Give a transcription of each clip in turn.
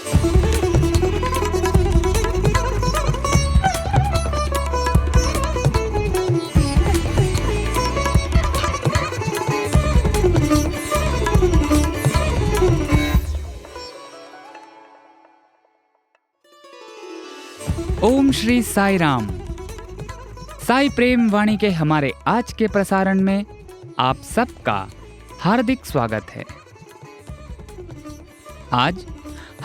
ओम श्री साई राम। साई प्रेम वाणी के हमारे आज के प्रसारण में आप सबका हार्दिक स्वागत है। आज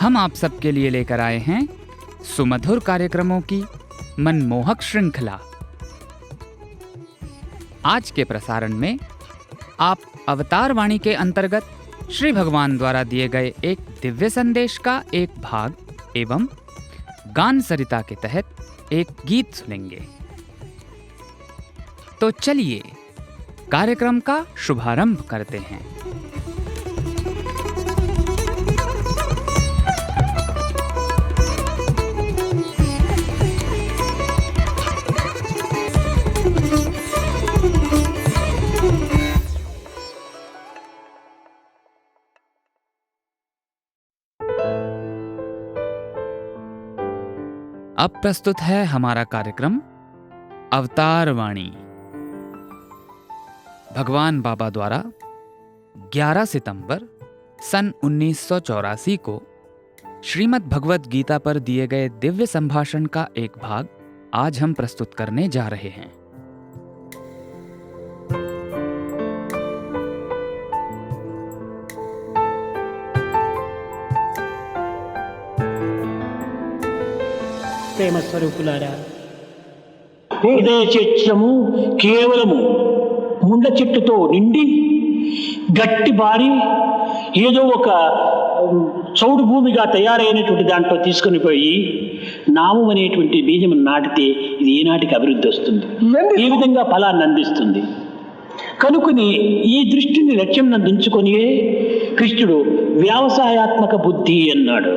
हम आप सबके लिए लेकर आए हैं सुमधुर कार्यक्रमों की मनमोहक श्रृंखला। आज के प्रसारण में आप अवतार वाणी के अंतर्गत श्री भगवान द्वारा दिए गए एक दिव्य संदेश का एक भाग एवं गान सरिता के तहत एक गीत सुनेंगे। तो चलिए कार्यक्रम का शुभारंभ करते हैं। अब प्रस्तुत है हमारा कार्यक्रम अवतार वाणी। भगवान बाबा द्वारा 11 सितंबर सन 1984 को श्रीमद् भगवत गीता पर दिए गए दिव्य संभाषण का एक भाग आज हम प्रस्तुत करने जा रहे हैं। ప్రేమ స్వరూపులారా, హృదయ చిత్రము కేవలము ముండ చెట్టుతో నిండి గట్టి బారి ఏదో ఒక చౌడు భూమిగా తయారైనటువంటి దాంట్లో తీసుకుని పోయి నామం అనేటువంటి బీజం నాటితే ఇది ఏనాటికి అభివృద్ధి వస్తుంది, ఈ విధంగా ఫలాన్ని అందిస్తుంది. కనుకొని ఈ దృష్టిని లక్ష్యం నందించుకొని కృష్ణుడు వ్యవసాయాత్మక బుద్ధి అన్నాడు.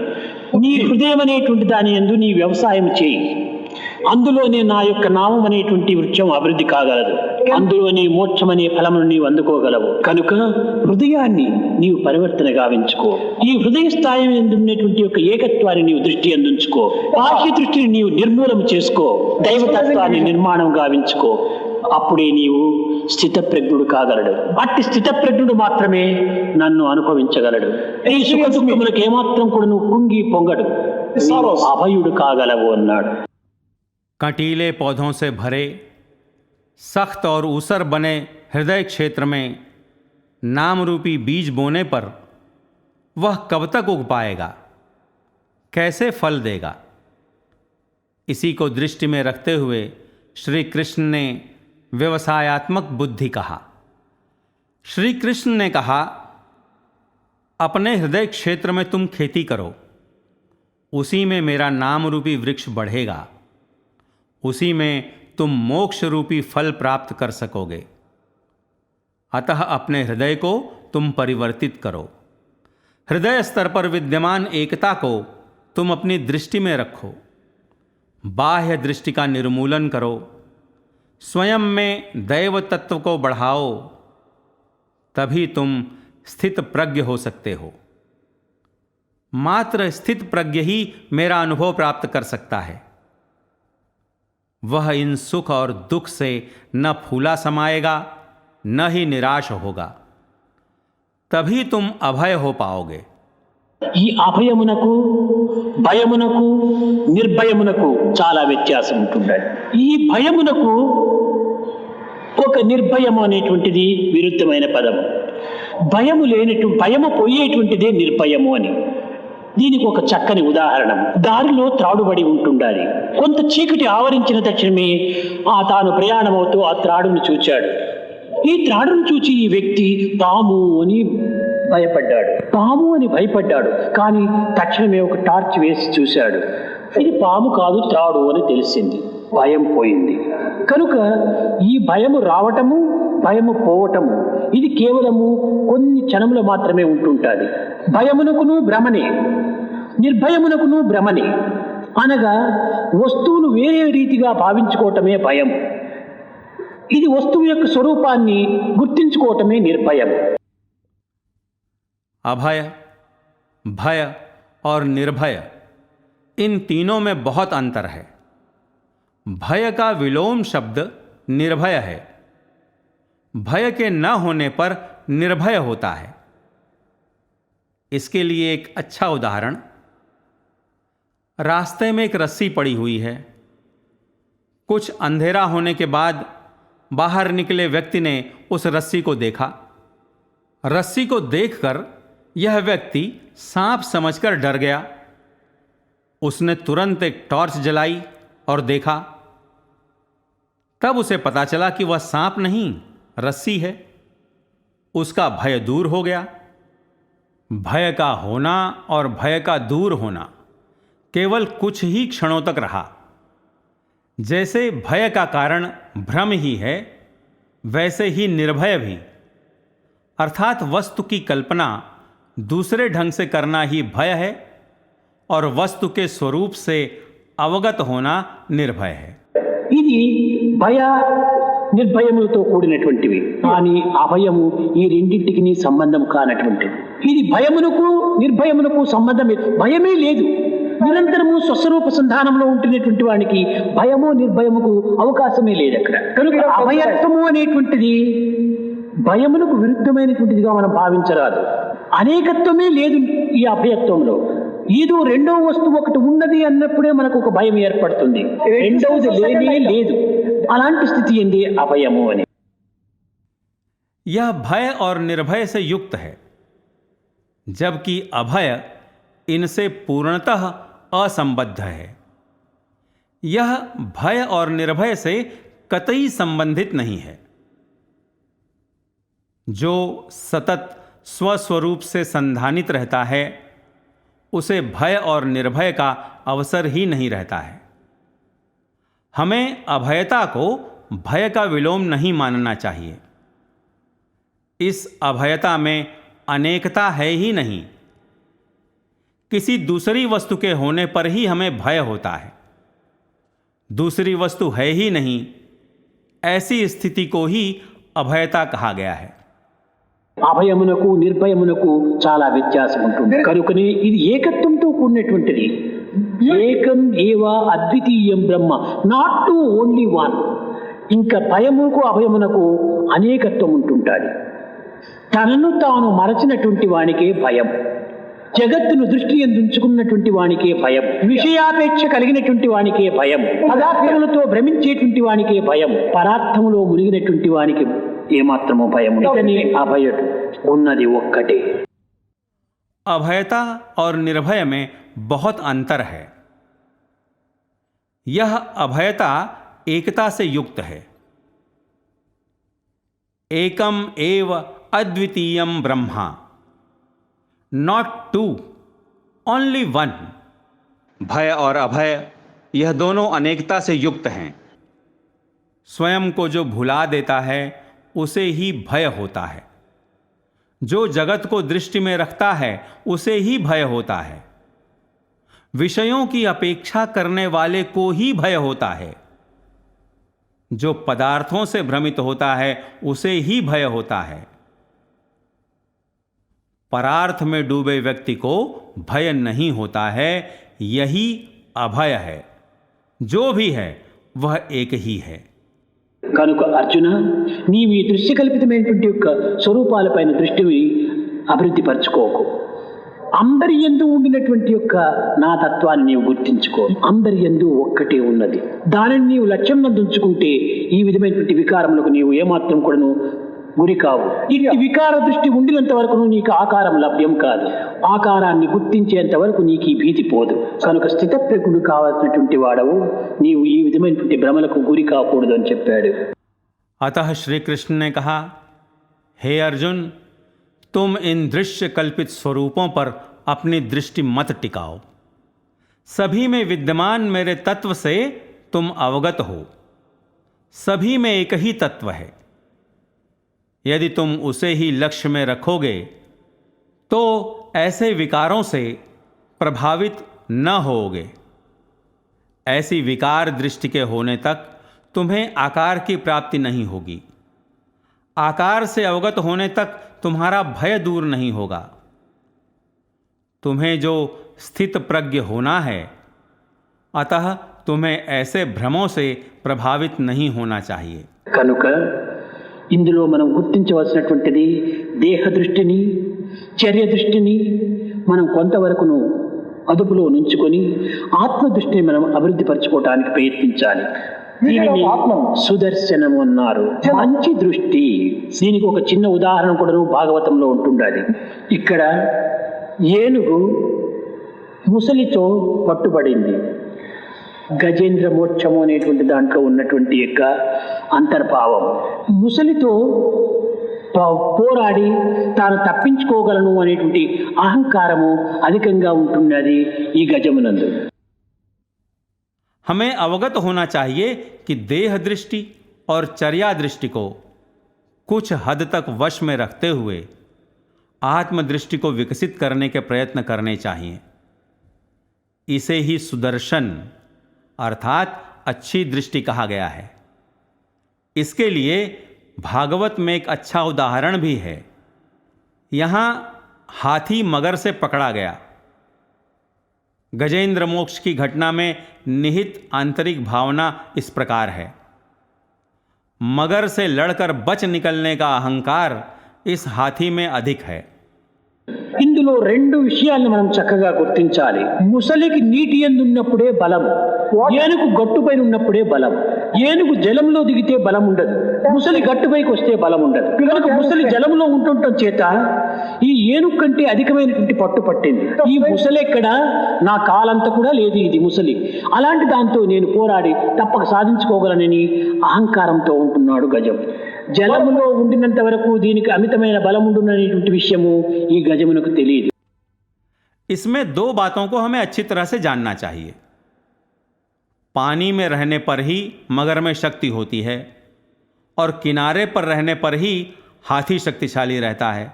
నీ హృదయం అనేటువంటి దాని యందు నీ వ్యవసాయం చేయి, అందులోనే నా యొక్క నామం అనేటువంటి వృక్షం అభివృద్ధి కాగలదు, అందులోనే మోక్షం అనే ఫలమును నీవు అందుకోగలవు. కనుక హృదయాన్ని నీవు పరివర్తన గావించుకో. ఈ హృదయ స్థాయి ఉన్నటువంటి యొక్క ఏకత్వాన్ని నీవు దృష్టి అందించుకో. బాహ్య దృష్టిని నీవు నిర్మూలం చేసుకో, దైవతత్వాన్ని నిర్మాణం గావించుకో. అప్పుడే నీవు స్థితప్రజ్ఞుడు కాగలడు. అట్టి స్థితప్రజ్ఞుడు మాత్రమే నన్ను అనుభవించగలడు. ఈ సుఖ దుఃఖములకు ఏమాత్రం కూడా నువ్వు కుంగి పొంగడు, అభయుడు కాగలవు అన్నాడు. कंटीले पौधों से भरे सख्त और ऊसर बने हृदय क्षेत्र में नाम रूपी बीज बोने पर वह कब तक उग पाएगा, कैसे फल देगा? इसी को दृष्टि में रखते हुए श्री कृष्ण ने व्यवसायात्मक बुद्धि कहा। श्री कृष्ण ने कहा, अपने हृदय क्षेत्र में तुम खेती करो, उसी में मेरा नाम रूपी वृक्ष बढ़ेगा, उसी में तुम मोक्ष रूपी फल प्राप्त कर सकोगे। अतः अपने हृदय को तुम परिवर्तित करो। हृदय स्तर पर विद्यमान एकता को तुम अपनी दृष्टि में रखो, बाह्य दृष्टि का निर्मूलन करो, स्वयं में दैव तत्व को बढ़ाओ, तभी तुम स्थित प्रज्ञ हो सकते हो। मात्र स्थित प्रज्ञ ही मेरा अनुभव प्राप्त कर सकता है। वह इन सुख और दुख से न फूला समाएगा न ही निराश होगा, तभी तुम अभय हो पाओगे। ఈ అభయమునకు భయమునకు నిర్భయమునకు చాలా వ్యత్యాసం ఉంటుంది. ఈ భయమునకు ఒక నిర్భయము అనేటువంటిది విరుద్ధమైన పదము. భయము లేనటువంటి భయము పోయేటువంటిదే నిర్భయము అని. దీనికి ఒక చక్కని ఉదాహరణ, దారిలో త్రాడుబడి ఉంటుండాలి. కొంత చీకటి ఆవరించిన తక్షణమే తాను ప్రయాణమవుతూ ఆ త్రాడును చూచాడు. ఈ త్రాడును చూచి ఈ వ్యక్తి పాము అని భయపడ్డాడు. కానీ తక్షణమే ఒక టార్చ్ వేసి చూశాడు, ఇది పాము కాదు త్రాడు అని తెలిసింది. భయం పోయింది. కనుక ఈ భయము రావటము భయము పోవటము ఇది కేవలము కొన్ని క్షణములు మాత్రమే ఉంటుంటుంది. భయమునకును భ్రమనే, నిర్భయమునకును భ్రమనే. అనగా వస్తువును వేరే రీతిగా భావించుకోవటమే భయం, ఇది వస్తువు యొక్క స్వరూపాన్ని గుర్తించుకోవటమే నిర్భయం. अभय, भय और निर्भय, इन तीनों में बहुत अंतर है। भय का विलोम शब्द निर्भय है। भय के न होने पर निर्भय होता है। इसके लिए एक अच्छा उदाहरण, रास्ते में एक रस्सी पड़ी हुई है। कुछ अंधेरा होने के बाद बाहर निकले व्यक्ति ने उस रस्सी को देखा। रस्सी को देखकर यह व्यक्ति सांप समझकर डर गया। उसने तुरंत एक टॉर्च जलाई और देखा। तब उसे पता चला कि वह सांप नहीं, रस्सी है। उसका भय दूर हो गया। भय का होना और भय का दूर होना केवल कुछ ही क्षणों तक रहा। जैसे भय का कारण भ्रम ही है, वैसे ही निर्भय भी, अर्थात वस्तु की कल्पना दूसरे ढंग से करना ही भय है और वस्तु के स्वरूप से अवगत होना निर्भय है। ఇది భయ నిర్భయములతో కూడినటువంటివి, కానీ అభయము ఈ రెండింటికి సంబంధం కానటువంటిది. ఇది భయమునకు నిర్భయమునకు సంబంధం లేదు. భయమే లేదు. నిరంతరము స్వస్వరూప సంధానంలో ఉంటున్నటువంటి వానికి భయము నిర్భయముకు అవకాశమే లేదు అక్కడ. కనుక అభయత్వము అనేటువంటిది భయమునకు విరుద్ధమైనటువంటిదిగా మనం భావించరాదు. అనేకత్వమే లేదు ఈ అభయత్వంలో. ఏదో రెండవ వస్తువు ఒకటి ఉన్నది అన్నప్పుడే మనకు ఒక భయం ఏర్పడుతుంది. రెండవది లేనే లేదు. అలాంటి స్థితి ఏంది అభయము అని. यह भय और निर्भय से युक्त है, जबकि अभय इनसे पूर्णतः असंबद्ध है। यह भय और निर्भय से कतई संबंधित नहीं है। जो सतत स्वस्वरूप से संधानित रहता है, उसे भय और निर्भय का अवसर ही नहीं रहता है। हमें अभयता को भय का विलोम नहीं मानना चाहिए। इस अभयता में अनेकता है ही नहीं। किसी दूसरी वस्तु के होने पर ही हमें भय होता है। दूसरी वस्तु है ही नहीं, ऐसी स्थिति को ही अभयता कहा गया है। అభయమునకు నిర్భయమునకు చాలా వ్యత్యాసం ఉంటుంది. కనుకనే ఇది ఏకత్వంతో కూడినటువంటిది. ఏకం ఏవ అద్వితీయం బ్రహ్మ, నాట్ టు ఓన్లీ వన్. ఇంకా భయముకు అభయమునకు అనేకత్వం ఉంటుంటాది. తనను తాను మరచినటువంటి వానికే భయం. జగత్తును దృష్టి ఉంచుకున్నటువంటి వానికే భయం. విషయాపేక్ష కలిగినటువంటి వానికే భయం. పదార్థములతో భ్రమించేటువంటి వానికే భయం. పరార్థములో మునిగినటువంటి వానికి ఏమాత్రమో భయం. ఇతని అభయుడు ఉన్నది ఒక్కటే. अभयता और निर्भय में बहुत अंतर है। यह अभयता एकता से युक्त है। एकम एव अद्वितीयम Brahma, not two, only one. भय और अभय यह दोनों अनेकता से युक्त हैं। स्वयं को जो भुला देता है उसे ही भय होता है। जो जगत को दृष्टि में रखता है उसे ही भय होता है। विषयों की अपेक्षा करने वाले को ही भय होता है। जो पदार्थों से भ्रमित होता है उसे ही भय होता है। परार्थ में डूबे व्यक्ति को भय नहीं होता है। यही अभय है। जो भी है वह एक ही है। కనుక అర్జున, నీవు ఈ దృశ్యకల్పితమైనటువంటి యొక్క స్వరూపాలపైన దృష్టిని అభివృద్ధి పరచుకోకు. అందరి యందు ఉండినటువంటి యొక్క నా తత్వాన్ని నీవు గుర్తించుకో. అందరి యందు ఒక్కటే ఉన్నది. దానిని నీవు లక్ష్యం నందుంచుకుంటే ఈ విధమైనటువంటి వికారములకు నీవు ఏమాత్రం కూడాను గురి కావు. ఇట్టి వికార దృష్టి ఉండినంత వరకు నీకు ఆకారం లభ్యం కాదు. ఆకారాన్ని గుర్తించేంత వరకు నీకు ఈ భీతి పోదు. కనుక స్థితప్రజ్ఞుడు కావాల్సినటువంటి వాడవు నీవు ఈ విధమైనటువంటి భ్రమలకు గురి కాకూడదు అని చెప్పాడు. अतः श्री कृष्ण ने कहा, हे अर्जुन, तुम इन दृश्य कल्पित स्वरूपों पर अपनी दृष्टि मत टिकाओ। सभी में विद्यमान मेरे तत्व से तुम अवगत हो। सभी में एक ही तत्व है। यदि तुम उसे ही लक्ष्य में रखोगे तो ऐसे विकारों से प्रभावित न होगे। ऐसी विकार दृष्टि के होने तक तुम्हें आकार की प्राप्ति नहीं होगी। आकार से अवगत होने तक तुम्हारा भय दूर नहीं होगा। तुम्हें जो स्थित प्रज्ञ होना है, अतः तुम्हें ऐसे भ्रमों से प्रभावित नहीं होना चाहिए। కనుక ఇందులో మనం గుర్తించవలసినటువంటిది దేహ దృష్టిని, చర్య దృష్టిని మనం కొంతవరకును అదుపులో ఉంచుకొని ఆత్మ దృష్టిని మనం అభివృద్ధి పరచుకోవడానికి ప్రయత్నించాలి. దీనిని సుదర్శనము అన్నారు, మంచి దృష్టి. దీనికి ఒక చిన్న ఉదాహరణ కూడా భాగవతంలో ఉంటుండాలి. ఇక్కడ ఏనుగు ముసలితో పట్టుబడింది. గజేంద్ర మోక్షము అనేటువంటి దాంట్లో ఉన్నటువంటి యొక్క అంతర్భావం. ముసలితో పోరాడి తాను తప్పించుకోగలను అనేటువంటి అహంకారము అధికంగా ఉంటున్నది ఈ గజమునందు. हमें अवगत होना चाहिए कि देह दृष्टि और चर्या दृष्टि को कुछ हद तक वश में रखते हुए आत्मदृष्टि को विकसित करने के प्रयत्न करने चाहिए. इसे ही सुदर्शन अर्थात अच्छी दृष्टि कहा गया है. इसके लिए भागवत में एक अच्छा उदाहरण भी है. यहाँ हाथी मगर से पकड़ा गया. गजेंद्र मोक्ष की घटना में निहित आंतरिक भावना इस प्रकार है. मगर से लड़कर बच निकलने का अहंकार इस हाथी में अधिक है. ఇందులో రెండు విషయాలను మనం చక్కగా గుర్తించాలి. ముసలికి నీటి యందు ఉన్నప్పుడే బలం, ఏనుగు గట్టుపైన ఉన్నప్పుడే బలం. ఏనుగు జలంలో దిగితే బలం ఉండదు, ముసలి గట్టుపైకి వస్తే బలం ఉండదు. కనుక ముసలి జలంలో ఉంటుండటం చేత ఈ ఏనుగు కంటే అధికమైనటువంటి పట్టు పట్టింది. ఈ ముసలి ఎక్కడ, నా కాలంతా కూడా లేదు ఇది ముసలి, అలాంటి దాంతో నేను పోరాడి తప్పక సాధించుకోగలనని అహంకారంతో ఉంటున్నాడు గజం. జలములో ఉండినంత వరకు దీనికి అమితమైన బలం ఉండుననేటువంటి విషయము ఈ గజమునకు తెలియదు. इसमें दो बातों को हमें अच्छी तरह से जानना चाहिए. पानी में रहने पर ही मगर में शक्ति होती है और किनारे पर रहने पर ही हाथी शक्तिशाली रहता है.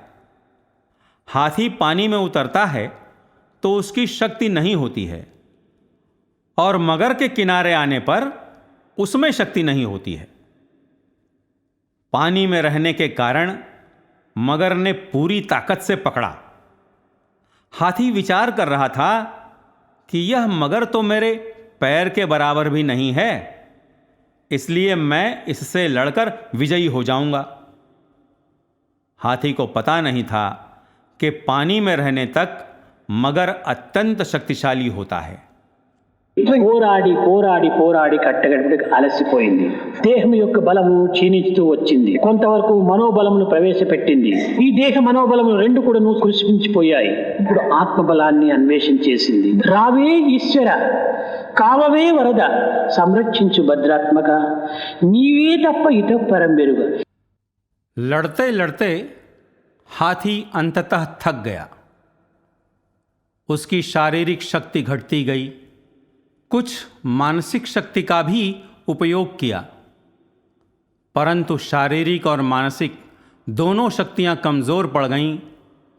हाथी पानी में उतरता है तो उसकी शक्ति नहीं होती है और मगर के किनारे आने पर उसमें शक्ति नहीं होती है. पानी में रहने के कारण मगर ने पूरी ताकत से पकड़ा. हाथी विचार कर रहा था कि यह मगर तो मेरे पैर के बराबर भी नहीं है, इसलिए मैं इससे लड़कर विजयी हो जाऊंगा. हाथी को पता नहीं था कि पानी में रहने तक मगर अत्यंत शक्तिशाली होता है. పోరాడి పోరాడి పోరాడి కట్టగడికి అలసిపోయింది. దేహం యొక్క బలము క్షీణిస్తూ వచ్చింది. కొంతవరకు మనోబలమును ప్రవేశపెట్టింది. ఈ దేహ మనోబలము రెండు కూడా కృషించిపోయాయి. ఇప్పుడు ఆత్మబలాన్ని అన్వేషణ చేసింది. రావే ఈశ్వర, కావవే వరద, సంరక్షించు భద్రాత్మక, నీవే తప్ప ఇతపరం బెరుగ. लड़ते लड़ते हाथी अंततः थक गया. उसकी शारीरिक शक्ति घटती गई. कुछ मानसिक शक्ति का भी उपयोग किया, परंतु शारीरिक और मानसिक दोनों शक्तियां कमज़ोर पड़ गईं.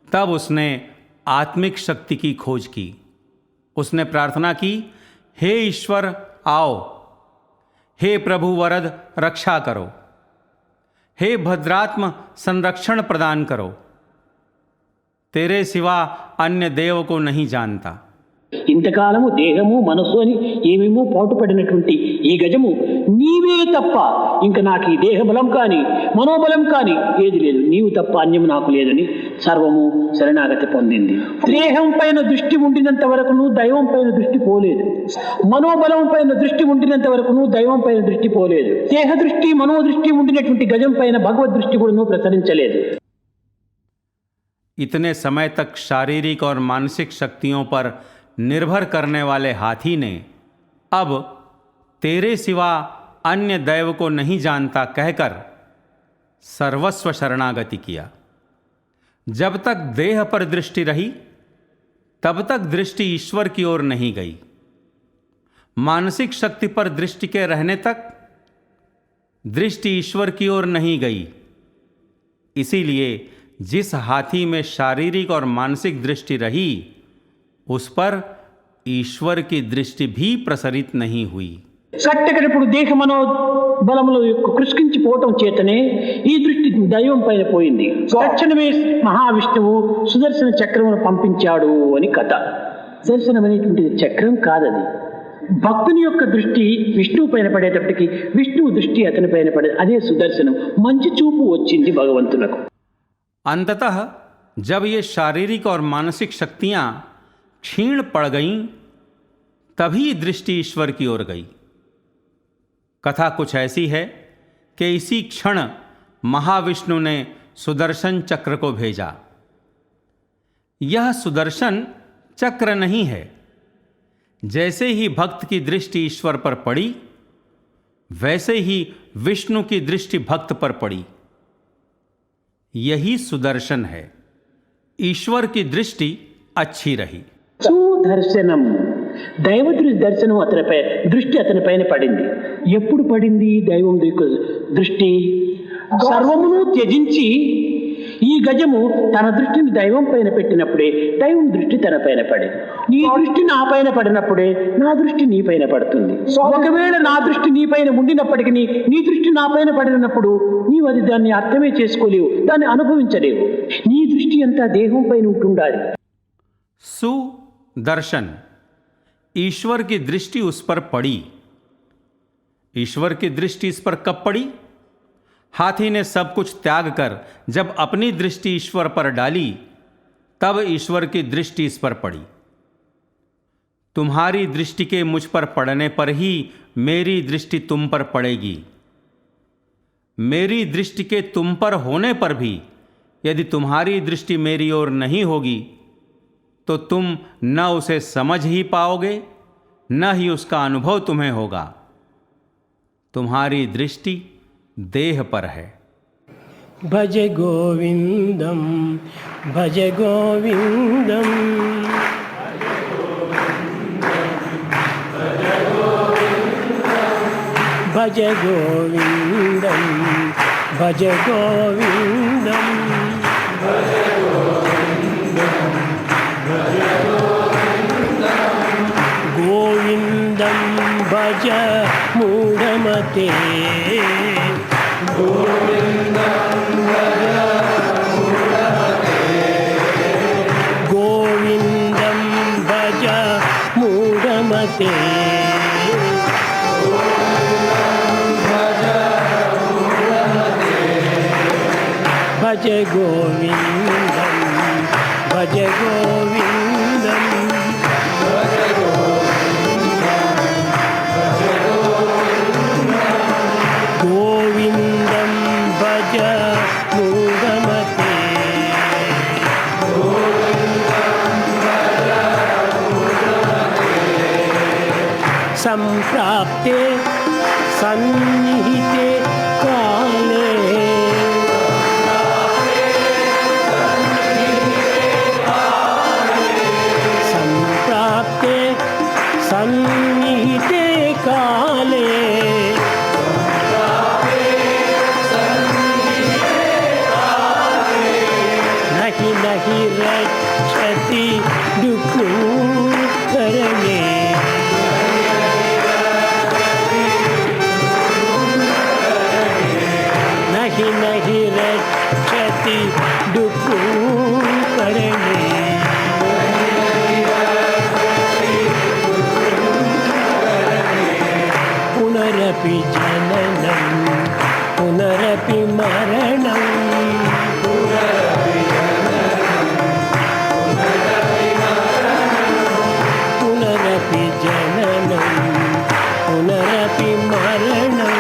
तब उसने आत्मिक शक्ति की खोज की. उसने प्रार्थना की, हे ईश्वर आओ, हे प्रभु वरद रक्षा करो, हे भद्रात्म संरक्षण प्रदान करो, तेरे सिवा अन्य देव को नहीं जानता. ఇంతకాలము దేహము మనస్సు అని ఏమేమో పాటుపడినటువంటి ఈ గజము నీవే తప్ప ఇంకా నాకు ఈ దేహ బలం కానీ మనోబలం కానీ ఏది లేదు, నీవు తప్ప అన్యము నాకు లేదని సర్వము శరణాగతి పొందింది. దేహం పైన దృష్టి ఉండినంత వరకును దైవం పైన దృష్టి పోలేదు, మనోబలం పైన దృష్టి ఉండినంత వరకును దైవం పైన దృష్టి పోలేదు. దేహ దృష్టి మనోదృష్టి ఉండినటువంటి గజం పైన భగవద్ దృష్టి కూడా ప్రసరించలేదు. इतने समय तक शारीरिक और मानसिक शक्तियों पर निर्भर करने वाले हाथी ने अब तेरे सिवा अन्य दैव को नहीं जानता कहकर सर्वस्व शरणागति किया. जब तक देह पर दृष्टि रही तब तक दृष्टि ईश्वर की ओर नहीं गई. मानसिक शक्ति पर दृष्टि के रहने तक दृष्टि ईश्वर की ओर नहीं गई. इसीलिए जिस हाथी में शारीरिक और मानसिक दृष्टि रही उस पर ईश्वर की दृष्टि भी प्रसरित नहीं हुई. కట్టకడప్పుడు దేహ మనోబలములు కృషించిపోవటం చేతనే ఈ దృష్టి దైవం పైన పోయింది. తక్షణమే మహావిష్ణువు సుదర్శన చక్రమును పంపించాడు అని కథ. సుదర్శనం అనేటువంటిది చక్రం కాదది. భక్తుని యొక్క దృష్టి విష్ణువు పైన పడేటప్పటికి విష్ణువు దృష్టి అతని పైన పడేది. అదే సుదర్శనం. మంచి చూపు వచ్చింది భగవంతులకు. अंततः जब ये शारीरिक और मानसिक शक्तियाँ क्षीण पड़ गईं, तभी दृष्टि ईश्वर की ओर गई. कथा कुछ ऐसी है कि इसी क्षण महाविष्णु ने सुदर्शन चक्र को भेजा. यह सुदर्शन चक्र नहीं है. जैसे ही भक्त की दृष्टि ईश्वर पर पड़ी, वैसे ही विष्णु की दृष्टि भक्त पर पड़ी. यही सुदर्शन है. ईश्वर की दृष्टि अच्छी रही. సుదర్శనం దైవ దర్శనం అతనిపై దృష్టి అతని పైన పడింది. ఎప్పుడు పడింది దైవం దృష్టి? సర్వమును త్యజించి ఈ గజము తన దృష్టిని దైవం పైన పెట్టినప్పుడే దైవం దృష్టి తన పైన పడింది. నీ దృష్టి నా పైన పడినప్పుడే నా దృష్టి నీ పైన పడుతుంది. ఒకవేళ నా దృష్టి నీ పైన ఉండినప్పటికీ నీ దృష్టి నా పైన పడినప్పుడు నీవు అది దాన్ని అర్థమే చేసుకోలేవు, దాన్ని అనుభవించలేవు. నీ దృష్టి అంతా దేహం పైన ఉంటుండాలి. सुदर्शन, ईश्वर की दृष्टि उस पर पड़ी. ईश्वर की दृष्टि इस पर कब पड़ी? हाथी ने सब कुछ त्याग कर जब अपनी दृष्टि ईश्वर पर डाली, तब ईश्वर की दृष्टि इस पर पड़ी. तुम्हारी दृष्टि के मुझ पर पड़ने पर ही मेरी दृष्टि तुम पर पड़ेगी. मेरी दृष्टि के तुम पर होने पर भी यदि तुम्हारी दृष्टि मेरी ओर नहीं होगी, तो तुम न उसे समझ ही पाओगे, न ही उसका अनुभव तुम्हें होगा. तुम्हारी दृष्टि देह पर है. भज गोविंदम भज गोविंदम भज गोविंदम भज गोविंदम गोविंदम भज मूढ़मते गोविंदम भज मूढ़मते भज गोविंदम भज गोविंदम गोविंदम भज मूढ़मते संप्राप्ते सन्निहिते काले संप्राप्ते सन्निहिते काले नहीं नहीं रक्षति दुःखकरणे नहीं नहीं रक्षति दुःखकरणे पुनरपि जननं पुनरपि मरणं पुनरपि जननं पुनरपि मरणं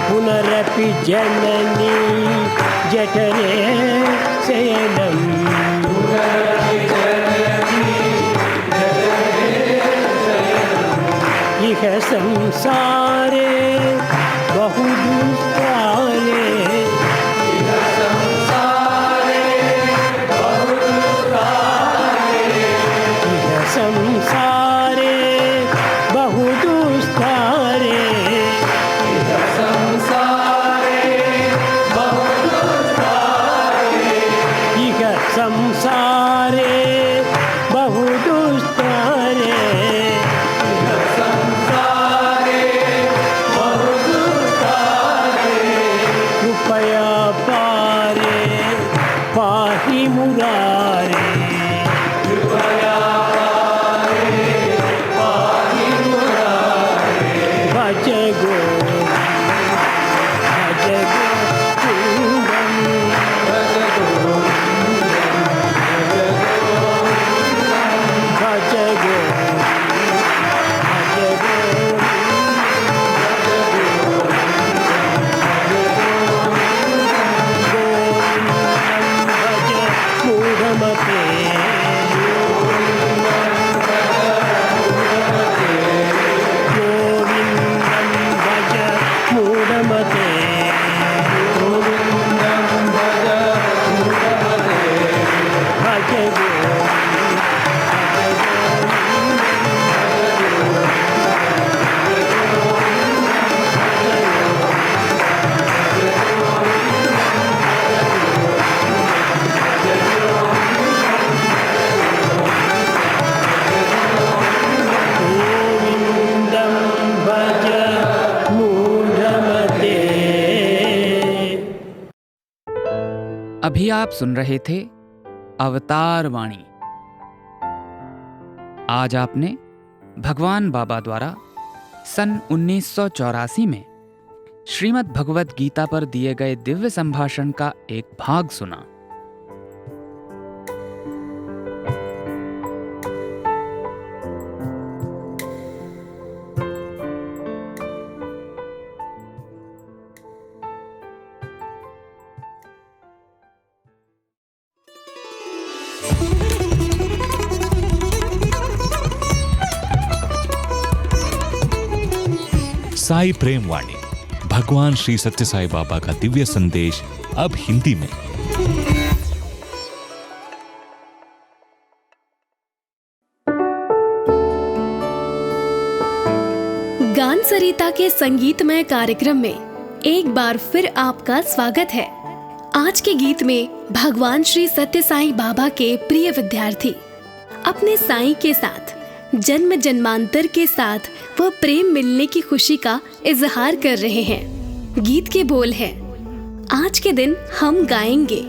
पुनरपि जननी जठरे शयनं इह संसारे बहु दुष्काले इह संसारे बहु दुष्कारे इह संसारे बहु दुष्कारे मुरारे भज गोविंद भज गोविंदम भज गोविंद अभी आप सुन रहे थे अवतार वाणी। आज आपने भगवान बाबा द्वारा सन 1984 में श्रीमद् भगवत गीता पर दिए गए दिव्य संभाषण का एक भाग सुना। साई प्रेम वाणी, भगवान श्री सत्य साई बाबा का दिव्य संदेश, अब हिंदी में। गान सरिता के संगीतमय कार्यक्रम में एक बार फिर आपका स्वागत है। आज के गीत में भगवान श्री सत्य साई बाबा के प्रिय विद्यार्थी अपने साईं के साथ जन्म जन्मांतर के साथ वह प्रेम मिलने की खुशी का इजहार कर रहे हैं। गीत के बोल हैं, आज के दिन हम गाएंगे।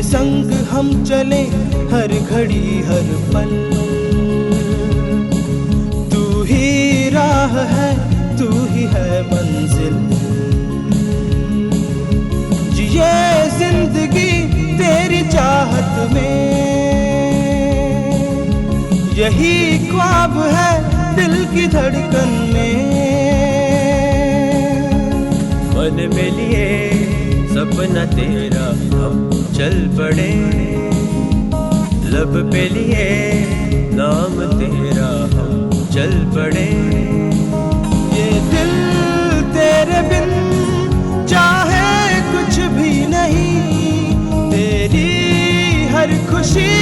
संग हम चले हर घड़ी हर पल, तू ही राह है, तू ही है मंजिल। जिए जिंदगी तेरी चाहत में, यही ख्वाब है दिल की धड़कन में। मन में लिए सपना तेरा हम चल पड़े, लब पे लिए नाम तेरा हम चल पड़े। ये दिल तेरे बिन चाहे कुछ भी नहीं, तेरी हर खुशी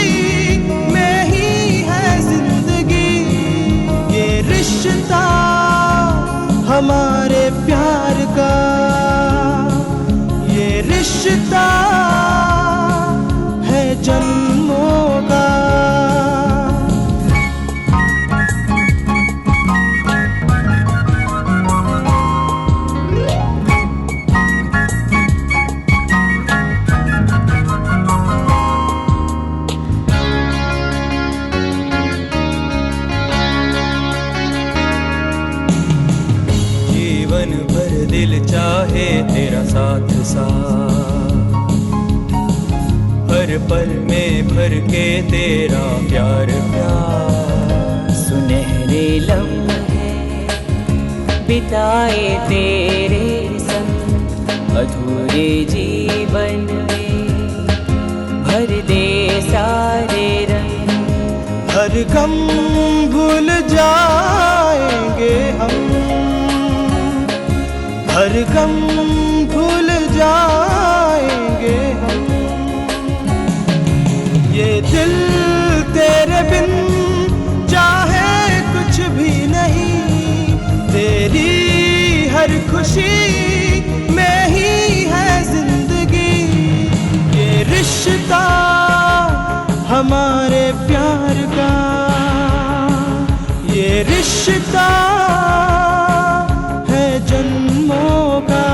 में ही है जिंदगी। ये रिश्ता हमारे प्यार का, ये रिश्ता है जन्मों का। जीवन भर दिल चाहे तेरा साथ हर पल में भर के तेरा प्यार प्यार। सुनहरे लम्हे बिताए तेरे संग, अधूरे जीवन में भर दे सारे रंग। हर गम भूल जाएंगे हम, हर गम भूल जाएंगे हम। ये दिल तेरे बिन चाहे कुछ भी नहीं, तेरी हर खुशी में ही है जिंदगी। ये रिश्ता हमारे प्यार का, ये रिश्ता है जन्मों का।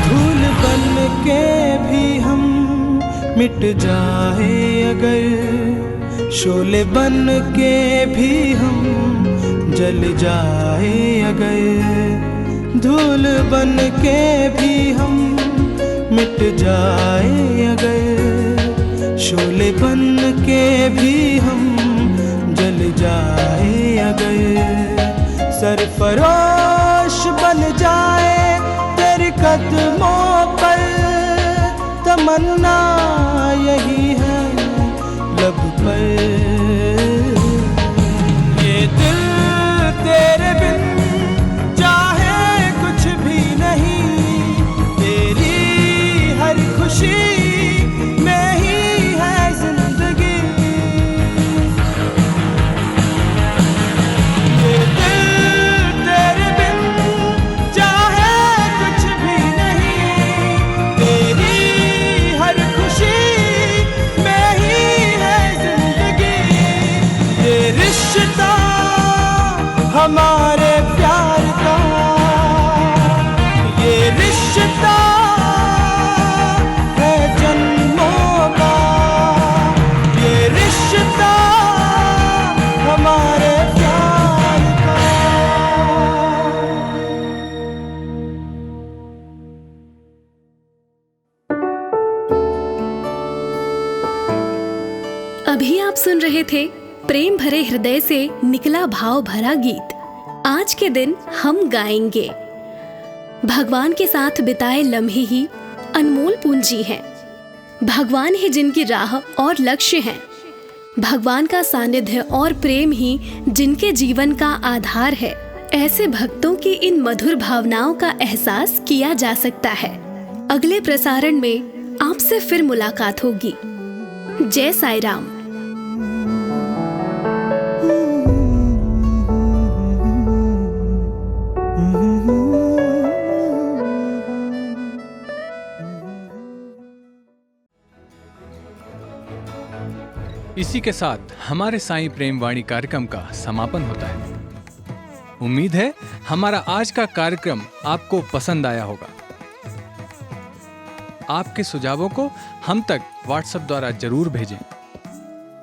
धूल बन के भी हम मिट जाए अगर, शोले बन के भी हम जल जाए अगर, धूल बन के भी हम मिट जाए अगर, शोले बन के भी हम जल जाए अगर, सरफरोश बन जाए तेरे कदमों पर, तमन्ना यही है लब पर। ये दिल तेरे बिन चाहे कुछ भी नहीं, तेरी हर खुशी में ही है जिंदगी। ये दिल तेरे बिन चाहे कुछ भी नहीं, तेरी हर खुशी में ही है जिंदगी। ये रिश्ता हमारे प्यार का, ये रिश्ता है जन्मों का, ये रिश्ता हमारे प्यार का। अभी आप सुन रहे थे प्रेम भरे हृदय से निकला भाव भरा गीत। आज के दिन हम गाएंगे। भगवान के साथ बिताए लम्हे ही अनमोल पूंजी हैं। भगवान ही जिनकी राह और लक्ष्य हैं। भगवान का सानिध्य और प्रेम ही जिनके जीवन का आधार है। ऐसे भक्तों की इन मधुर भावनाओं का एहसास किया जा सकता है। अगले प्रसारण में आपसे फिर मुलाकात होगी। जय साई राम। इसी के साथ हमारे साईं प्रेम वाणी कार्यक्रम का समापन होता है। उम्मीद है हमारा आज का कार्यक्रम आपको पसंद आया होगा। आपके सुझावों को हम तक व्हाट्सएप द्वारा जरूर भेजें।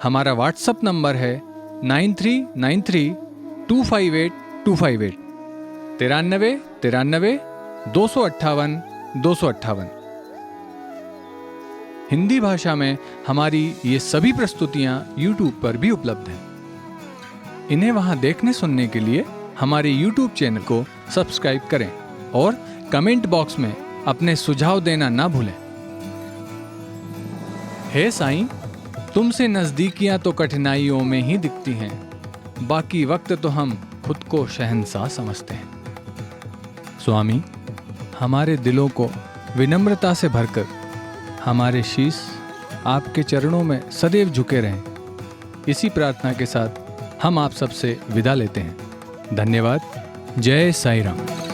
हमारा व्हाट्सएप नंबर है 9393 258 258 93 93 258 258। हिंदी भाषा में हमारी ये सभी प्रस्तुतियां YouTube पर भी उपलब्ध हैं। इन्हें वहां देखने सुनने के लिए हमारे YouTube चैनल को सब्सक्राइब करें और कमेंट बॉक्स में अपने सुझाव देना ना भूलें। हे साईं, तुमसे नजदीकियां तो कठिनाइयों में ही दिखती हैं, बाकी वक्त तो हम खुद को शहंशाह समझते हैं। स्वामी, हमारे दिलों को विनम्रता से भरकर हमारे शीश आपके चरणों में सदैव झुके रहें। इसी प्रार्थना के साथ हम आप सबसे विदा लेते हैं। धन्यवाद। जय साई राम।